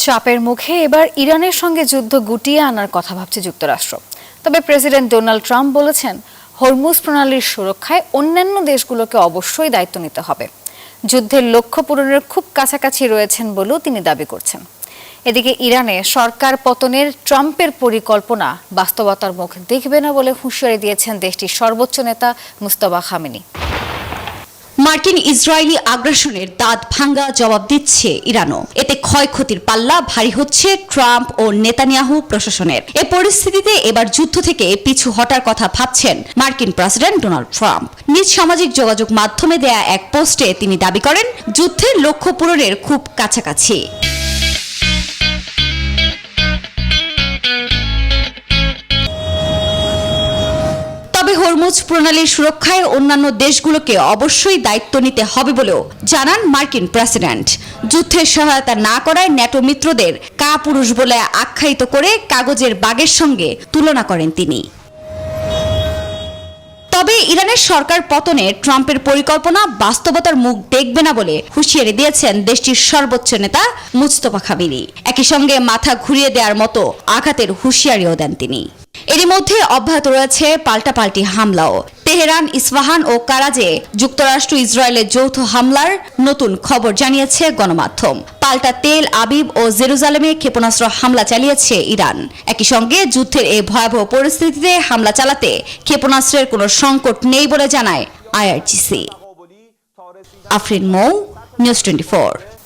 চাপের মুখে এবার ইরানের সঙ্গে যুদ্ধ গুটিয়ে আনার কথা ভাবছে যুক্তরাষ্ট্র। তবে প্রেসিডেন্ট ডোনাল্ড ট্রাম্প বলেছেন, হরমুজ প্রণালীর সুরক্ষায় অন্যান্য দেশগুলোকে অবশ্যই দায়িত্ব নিতে হবে। যুদ্ধের লক্ষ্য পূরণের খুব কাছাকাছি রয়েছেন বলেও তিনি দাবি করছেন। এদিকে ইরানে সরকার পতনের ট্রাম্পের পরিকল্পনা বাস্তবতার মুখ দেখবে না বলে হুঁশিয়ারি দিয়েছেন দেশটির সর্বোচ্চ নেতা মুজতবা খামেনি। মার্কিন ইসরায়েলি আগ্রাসনের দাঁত ভাঙ্গা জবাব দিচ্ছে ইরানও। এতে ক্ষয়ক্ষতির পাল্লা ভারী হচ্ছে ট্রাম্প ও নেতানিয়াহু প্রশাসনের। এ পরিস্থিতিতে এবার যুদ্ধ থেকে পিছু হটার কথা ভাবছেন মার্কিন প্রেসিডেন্ট ডোনাল্ড ট্রাম্প। নিজ সামাজিক যোগাযোগ মাধ্যমে দেয়া এক পোস্টে তিনি দাবি করেন, যুদ্ধের লক্ষ্য পূরণের খুব কাছাকাছি। হরমুজ প্রণালীর সুরক্ষায় অন্যান্য দেশগুলোকে অবশ্যই দায়িত্ব নিতে হবে বলেও জানান মার্কিন প্রেসিডেন্ট। যুদ্ধের সহায়তা না করায় ন্যাটো মিত্রদের কাপুরুষ বলে আখ্যায়িত করে কাগজের বাগের সঙ্গে তুলনা করেন তিনি। তবে ইরানের সরকার পতনে ট্রাম্পের পরিকল্পনা বাস্তবতার মুখ দেখবে না বলে হুঁশিয়ারি দিয়েছেন দেশটির সর্বোচ্চ নেতা মুজতবা খামেনি। একই সঙ্গে মাথা ঘুরিয়ে দেওয়ার মতো আঘাতের হুঁশিয়ারিও দেন তিনি। এরই মধ্যে অব্যাহত রয়েছে পাল্টাপাল্টি হামলাও। তেহরান, ইস্পাহান ও কারাজে যুক্তরাষ্ট্র ইসরায়েলের যৌথ হামলার নতুন খবর জানিয়েছে গণমাধ্যম। পাল্টা তেল আবিব ও জেরুজালেমে ক্ষেপণাস্ত্র হামলা চালিয়েছে ইরান। একই সঙ্গে যুদ্ধের এই ভয়াবহ পরিস্থিতিতে হামলা চালাতে ক্ষেপণাস্ত্রের কোনো সংকট নেই বলে জানায় IRGC। আফরিন মৌ, নিউজ 24।